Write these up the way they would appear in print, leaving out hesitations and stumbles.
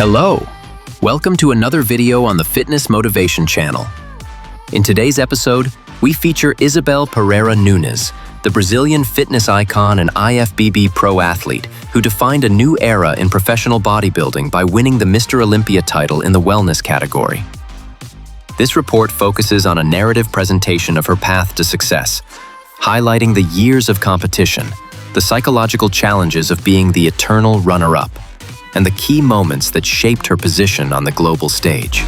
Hello! Welcome to another video on the FitnessMotivation channel. In today's episode, we feature Isabelle Pereira Nunes, the Brazilian fitness icon and IFBB pro athlete who defined a new era in professional bodybuilding by winning the Mr. Olympia title in the wellness category. This report focuses on a narrative presentation of her path to success, highlighting the years of competition, the psychological challenges of being the eternal runner-up, and the key moments that shaped her position on the global stage.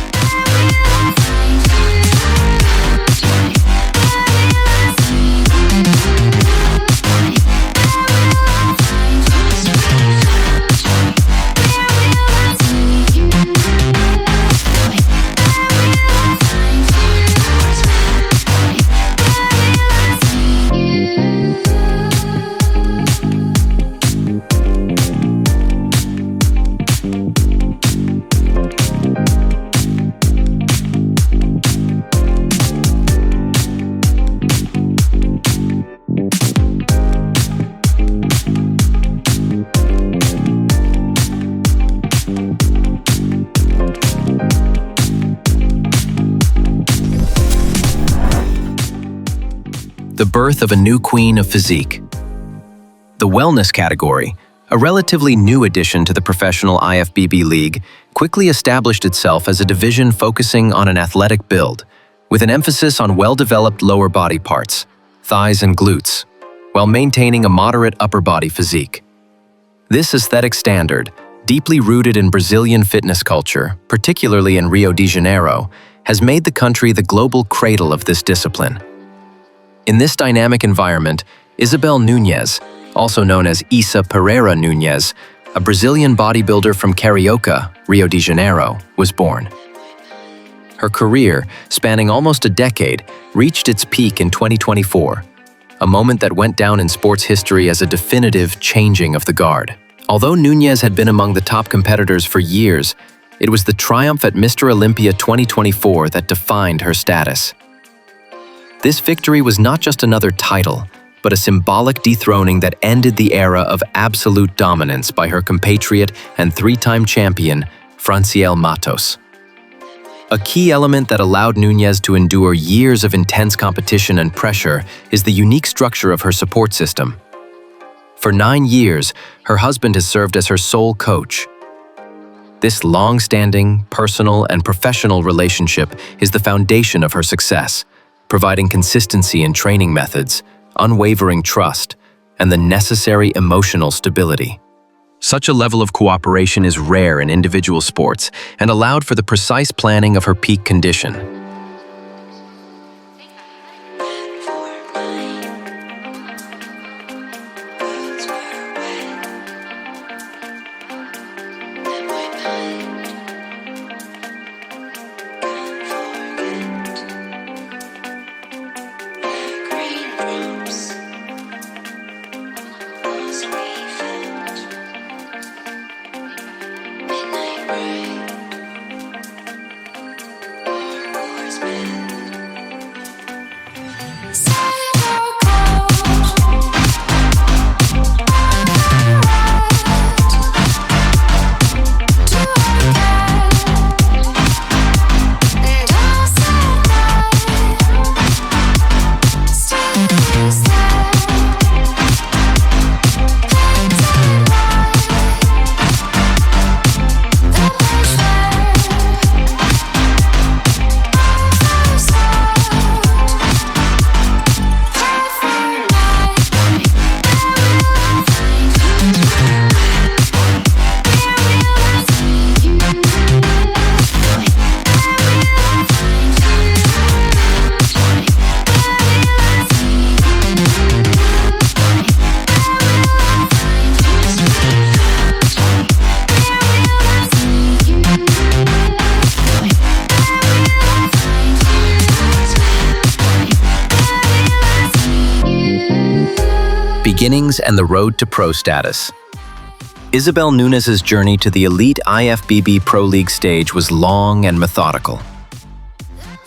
The birth of a new queen of physique. The wellness category, a relatively new addition to the professional IFBB league, quickly established itself as a division focusing on an athletic build, with an emphasis on well-developed lower body parts, thighs and glutes, while maintaining a moderate upper body physique. This aesthetic standard, deeply rooted in Brazilian fitness culture, particularly in Rio de Janeiro, has made the country the global cradle of this discipline. In this dynamic environment, Isabelle Nunes, also known as Isa Pereira Nunes, a Brazilian bodybuilder from Carioca, Rio de Janeiro, was born. Her career, spanning almost a decade, reached its peak in 2024, a moment that went down in sports history as a definitive changing of the guard. Although Nunes had been among the top competitors for years, it was the triumph at Mr. Olympia 2024 that defined her status. This victory was not just another title, but a symbolic dethroning that ended the era of absolute dominance by her compatriot and three-time champion, Francielle Mattos. A key element that allowed Nunes to endure years of intense competition and pressure is the unique structure of her support system. For 9 years, her husband has served as her sole coach. This long-standing, personal, and professional relationship is the foundation of her success, providing consistency in training methods, unwavering trust, and the necessary emotional stability. Such a level of cooperation is rare in individual sports and allowed for the precise planning of her peak condition. Beginnings and the road to pro status. Isabelle Nunes' journey to the elite IFBB Pro League stage was long and methodical.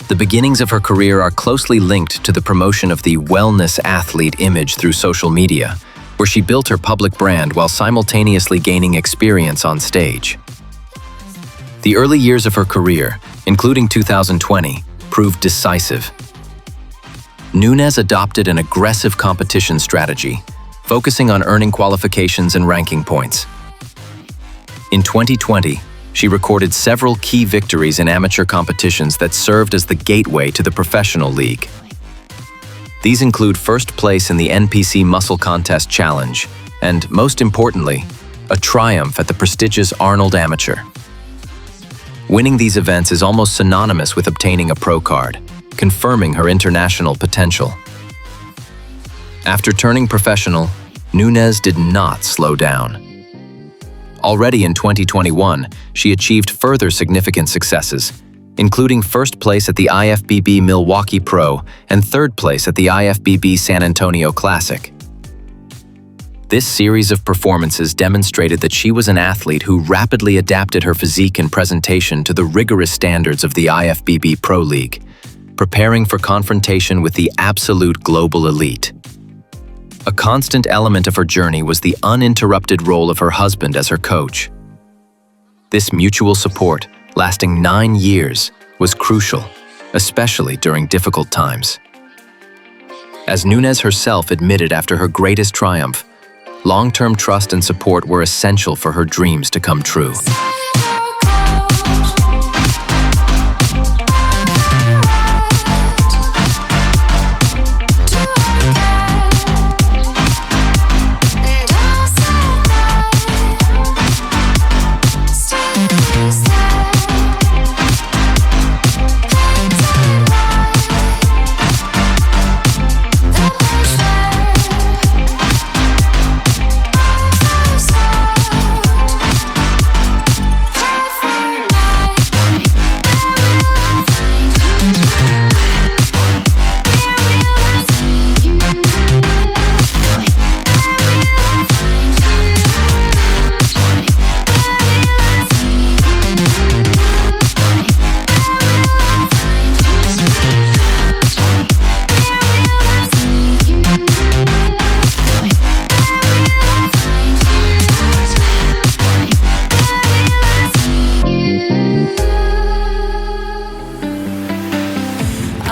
The beginnings of her career are closely linked to the promotion of the wellness athlete image through social media, where she built her public brand while simultaneously gaining experience on stage. The early years of her career, including 2020, proved decisive. Nunes adopted an aggressive competition strategy, focusing on earning qualifications and ranking points. In 2020, she recorded several key victories in amateur competitions that served as the gateway to the professional league. These include first place in the NPC Muscle Contest Challenge and, most importantly, a triumph at the prestigious Arnold Amateur. Winning these events is almost synonymous with obtaining a pro card, confirming her international potential. After turning professional, Nunes did not slow down. Already in 2021, she achieved further significant successes, including first place at the IFBB Milwaukee Pro and third place at the IFBB San Antonio Classic. This series of performances demonstrated that she was an athlete who rapidly adapted her physique and presentation to the rigorous standards of the IFBB Pro League, preparing for confrontation with the absolute global elite. A constant element of her journey was the uninterrupted role of her husband as her coach. This mutual support, lasting 9 years, was crucial, especially during difficult times. As Nunes herself admitted after her greatest triumph, long-term trust and support were essential for her dreams to come true.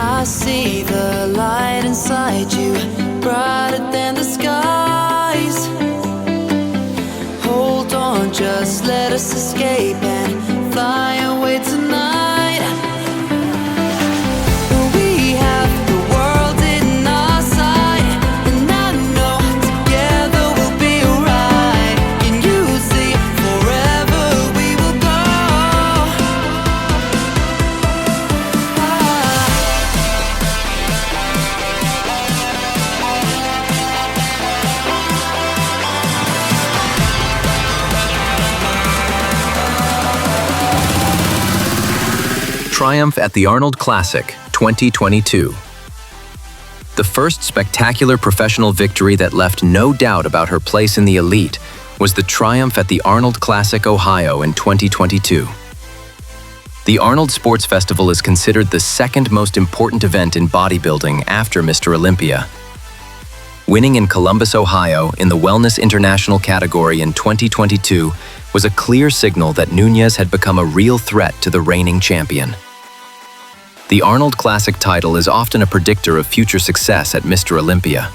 I see the light inside you, brighter than the skies. Hold on, just let us escape and fly away tonight. We have the world in our sight, and I know together we'll be alright. Can you see forever we will go? Triumph at the Arnold Classic, 2022. The first spectacular professional victory that left no doubt about her place in the elite was the triumph at the Arnold Classic, Ohio in 2022. The Arnold Sports Festival is considered the second most important event in bodybuilding after Mr. Olympia. Winning in Columbus, Ohio in the Wellness International category in 2022 was a clear signal that Nunes had become a real threat to the reigning champion. The Arnold Classic title is often a predictor of future success at Mr. Olympia.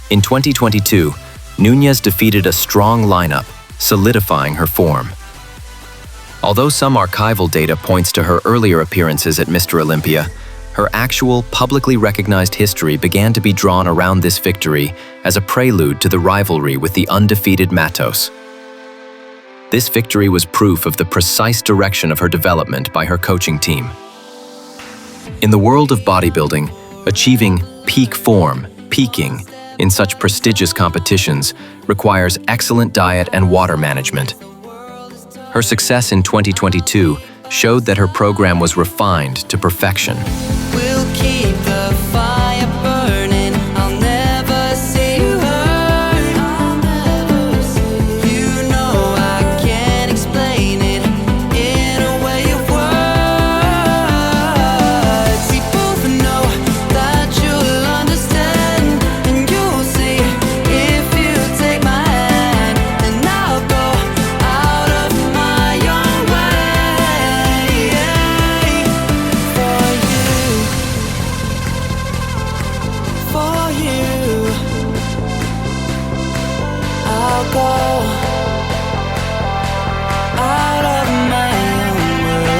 In 2022, Nunes defeated a strong lineup, solidifying her form. Although some archival data points to her earlier appearances at Mr. Olympia, her actual, publicly recognized history began to be drawn around this victory as a prelude to the rivalry with the undefeated Mattos. This victory was proof of the precise direction of her development by her coaching team. In the world of bodybuilding, achieving peak form, peaking, in such prestigious competitions requires excellent diet and water management. Her success in 2022 showed that her program was refined to perfection. We'll keep the fire burning. I'll never see you hurt. You know I can't explain it in a way of words. We both know that you'll understand, and you'll see if you take my hand, and I'll go out of my own way. I'll go out of my own way.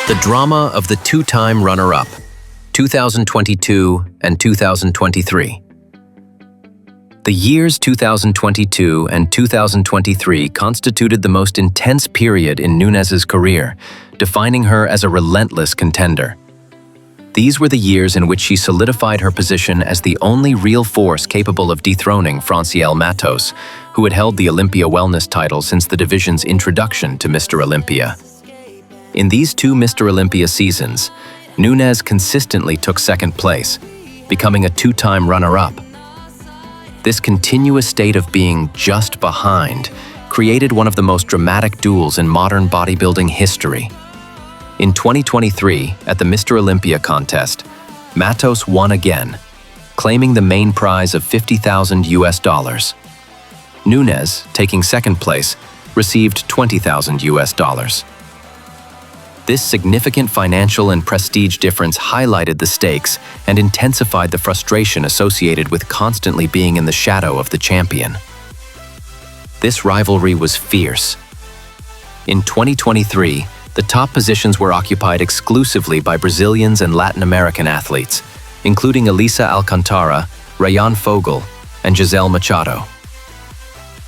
The drama of the two-time runner-up, 2022 and 2023. The years 2022 and 2023 constituted the most intense period in Nunes's career, defining her as a relentless contender. These were the years in which she solidified her position as the only real force capable of dethroning Francielle Mattos, who had held the Olympia Wellness title since the division's introduction to Mr. Olympia. In these two Mr. Olympia seasons, Nunes consistently took second place, becoming a two-time runner-up. This continuous state of being just behind created one of the most dramatic duels in modern bodybuilding history. In 2023, at the Mr. Olympia contest, Mattos won again, claiming the main prize of $50,000 US. Nunes, taking second place, received $20,000 US. This significant financial and prestige difference highlighted the stakes and intensified the frustration associated with constantly being in the shadow of the champion. This rivalry was fierce. In 2023, the top positions were occupied exclusively by Brazilians and Latin American athletes, including Elisa Alcantara, Rayan Fogel, and Giselle Machado.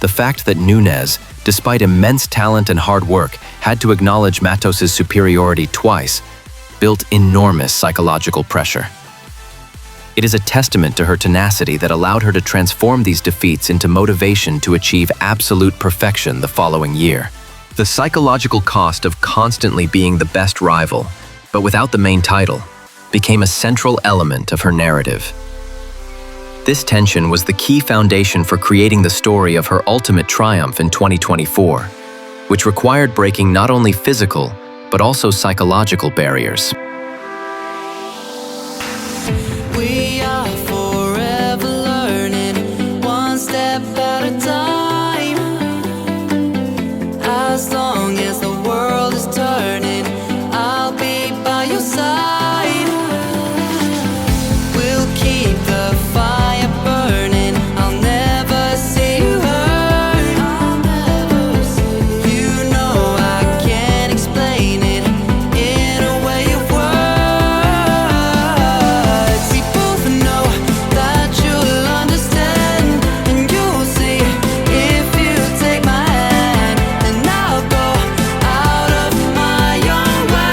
The fact that Nunes, despite immense talent and hard work, had to acknowledge Mattos' superiority twice, built enormous psychological pressure. It is a testament to her tenacity that allowed her to transform these defeats into motivation to achieve absolute perfection the following year. The psychological cost of constantly being the best rival, but without the main title, became a central element of her narrative. This tension was the key foundation for creating the story of her ultimate triumph in 2024, which required breaking not only physical, but also psychological barriers. We are forever learning, one step at a time. As long as the world is turning, I'll be by your side. We'll keep the fire burning, I'll never see you hurt. You know I can't explain it in a way of words. We both know that you'll understand, and you'll see if you take my hand, and I'll go out of my own way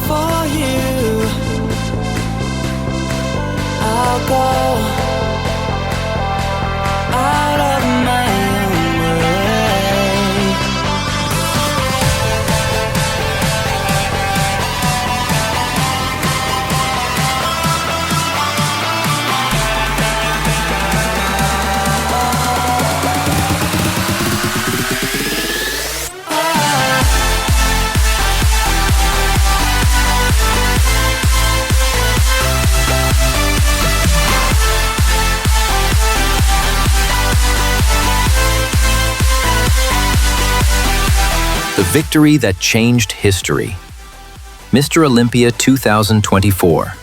for you. I'll go out of my own way. The victory that changed history. Mr. Olympia 2024.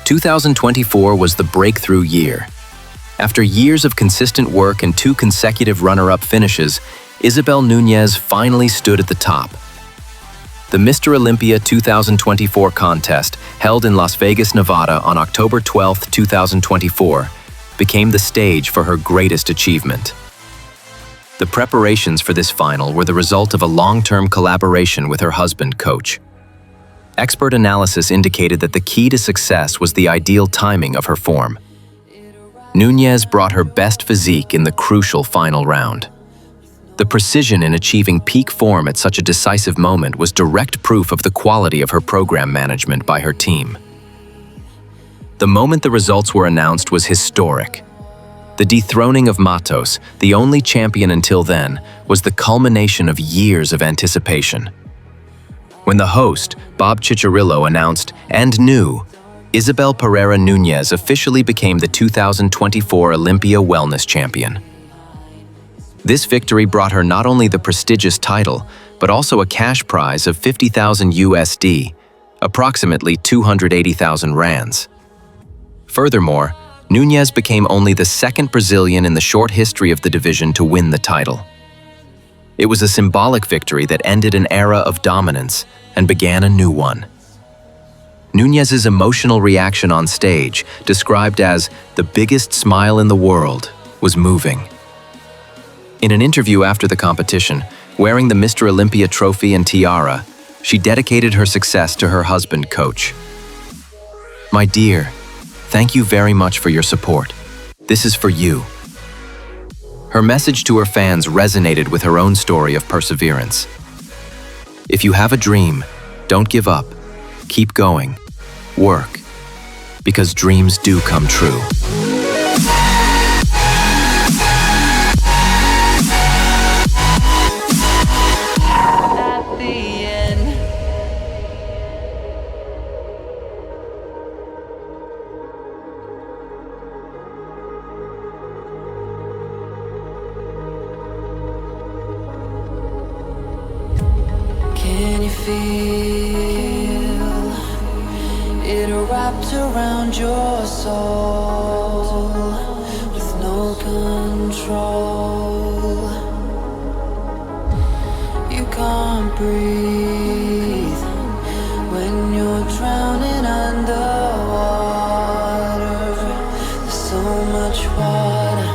2024 was the breakthrough year. After years of consistent work and 2 consecutive runner-up finishes, Isabelle Nunes finally stood at the top. The Mr. Olympia 2024 contest, held in Las Vegas, Nevada on October 12, 2024, became the stage for her greatest achievement. The preparations for this final were the result of a long-term collaboration with her husband, Coach. Expert analysis indicated that the key to success was the ideal timing of her form. Nunes brought her best physique in the crucial final round. The precision in achieving peak form at such a decisive moment was direct proof of the quality of her program management by her team. The moment the results were announced was historic. The dethroning of Mattos, the only champion until then, was the culmination of years of anticipation. When the host, Bob Ciccirillo, announced, "And new, Isabelle Pereira Nunes officially became the 2024 Olympia Wellness champion." This victory brought her not only the prestigious title, but also a cash prize of 50,000 USD, approximately 280,000 rands. Furthermore, Nunes became only the second Brazilian in the short history of the division to win the title. It was a symbolic victory that ended an era of dominance and began a new one. Nunes's emotional reaction on stage, described as the biggest smile in the world, was moving. In an interview after the competition, wearing the Mr. Olympia trophy and tiara, she dedicated her success to her husband, Coach. "My dear, thank you very much for your support. This is for you." Her message to her fans resonated with her own story of perseverance. If you have a dream, don't give up. Keep going. Work. Because dreams do come true. At the end. Can you feel it wrapped around your soul with no control? You can't breathe when you're drowning underwater. There's so much water.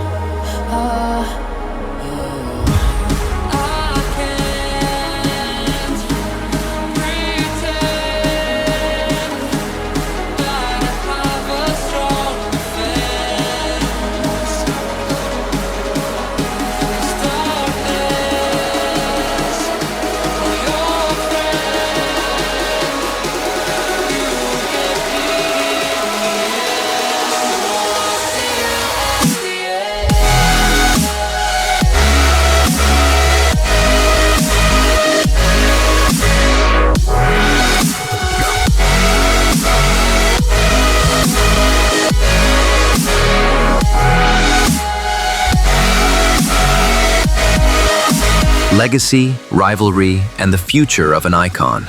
Legacy, rivalry, and the future of an icon.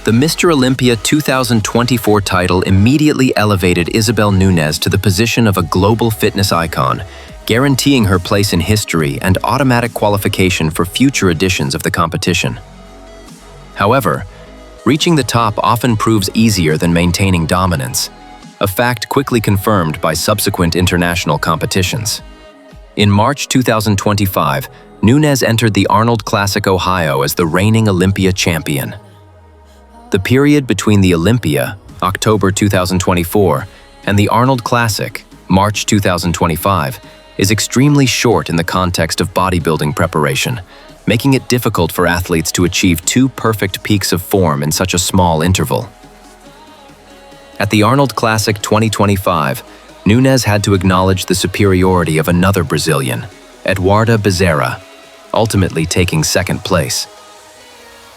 The Mr. Olympia 2024 title immediately elevated Isabelle Nunes to the position of a global fitness icon, guaranteeing her place in history and automatic qualification for future editions of the competition. However, reaching the top often proves easier than maintaining dominance, a fact quickly confirmed by subsequent international competitions. In March 2025, Nunes entered the Arnold Classic, Ohio as the reigning Olympia champion. The period between the Olympia, October 2024, and the Arnold Classic, March 2025, is extremely short in the context of bodybuilding preparation, making it difficult for athletes to achieve two perfect peaks of form in such a small interval. At the Arnold Classic 2025, Nunes had to acknowledge the superiority of another Brazilian, Eduarda Bezerra, ultimately taking second place.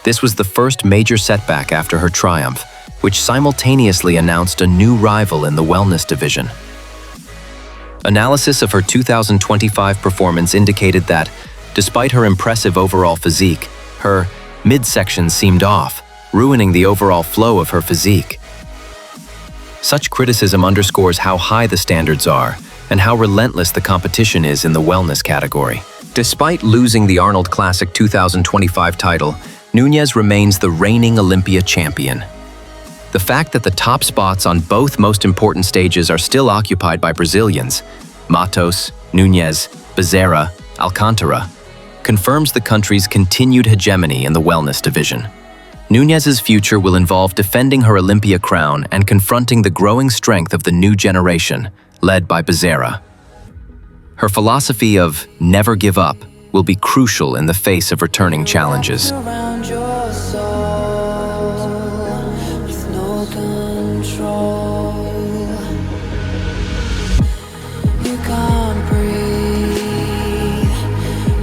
This was the first major setback after her triumph, which simultaneously announced a new rival in the wellness division. Analysis of her 2025 performance indicated that, despite her impressive overall physique, her midsection seemed off, ruining the overall flow of her physique. Such criticism underscores how high the standards are and how relentless the competition is in the wellness category. Despite losing the Arnold Classic 2025 title, Nunes remains the reigning Olympia champion. The fact that the top spots on both most important stages are still occupied by Brazilians, Mattos, Nunes, Bezerra, Alcantara, confirms the country's continued hegemony in the wellness division. Nunes's future will involve defending her Olympia crown and confronting the growing strength of the new generation, led by Bezerra. Her philosophy of never give up will be crucial in the face of returning challenges. Around your soul with no control. You can't breathe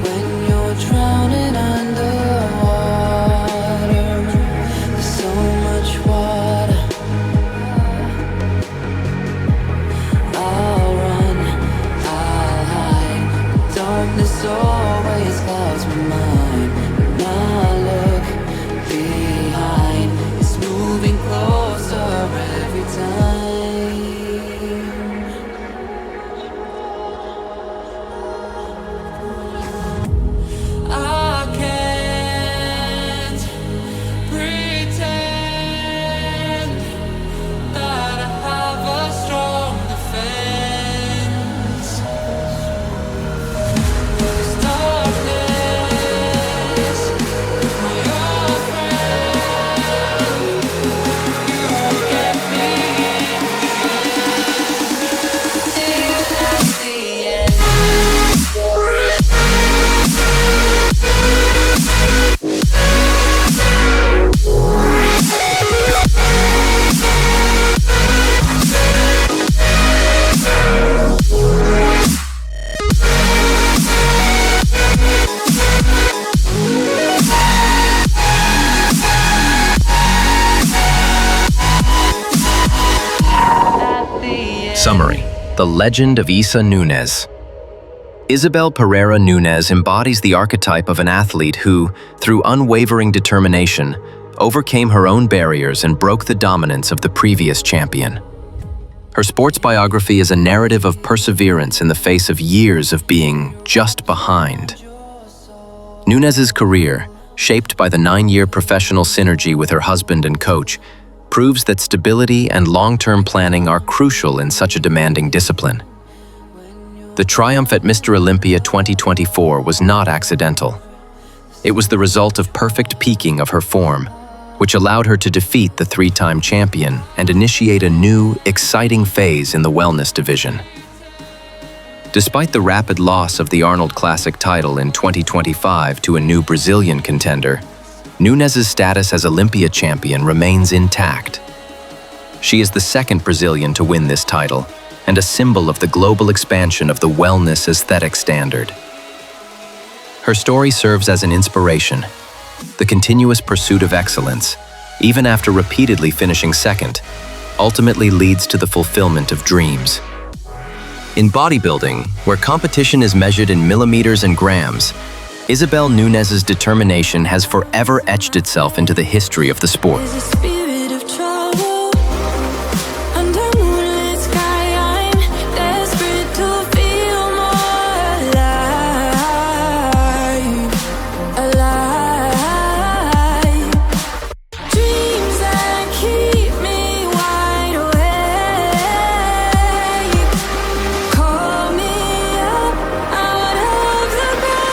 when you're drowning underwater. There's so much water. I'll run, I'll hide. Darkness always clouds my mind. When I look behind, it's moving closer every time. I can't pretend that I have a strong defense. There's darkness, my old friend. You get me till at the end. Summary: The legend of Isa Nunes. Isabelle Pereira Nunes embodies the archetype of an athlete who, through unwavering determination, overcame her own barriers and broke the dominance of the previous champion. Her sports biography is a narrative of perseverance in the face of years of being just behind. Nunes's career, shaped by the 9-year professional synergy with her husband and coach, proves that stability and long-term planning are crucial in such a demanding discipline. The triumph at Mr. Olympia 2024 was not accidental. It was the result of perfect peaking of her form, which allowed her to defeat the 3-time champion and initiate a new, exciting phase in the wellness division. Despite the rapid loss of the Arnold Classic title in 2025 to a new Brazilian contender, Nunes's status as Olympia champion remains intact. She is the second Brazilian to win this title and a symbol of the global expansion of the wellness aesthetic standard. Her story serves as an inspiration. The continuous pursuit of excellence, even after repeatedly finishing second, ultimately leads to the fulfillment of dreams. In bodybuilding, where competition is measured in millimeters and grams, Isabelle Nunes's determination has forever etched itself into the history of the sport. There's a spirit of trouble under moonlit sky. I'm desperate to feel more alive, alive. Dreams that keep me wide awake. Call me up out of the bed.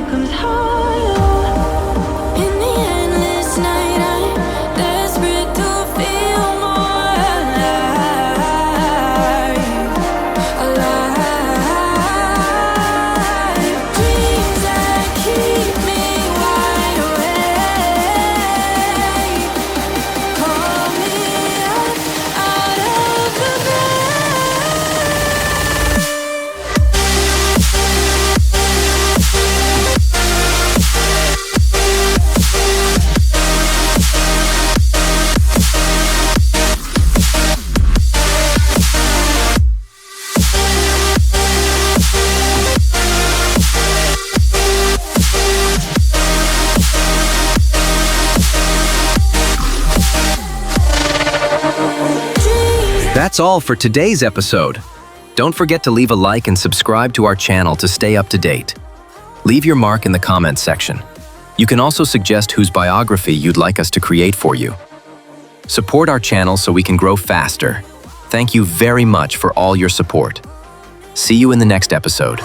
becomes hollow. In the endless night, I'm desperate to feel more alive. Alive. Dreams that keep me wide awake. Call me up out of the bed. That's all for today's episode. Don't forget to leave a like and subscribe to our channel to stay up to date. Leave your mark in the comments section. You can also suggest whose biography you'd like us to create for you. Support our channel so we can grow faster. Thank you very much for all your support. See you in the next episode.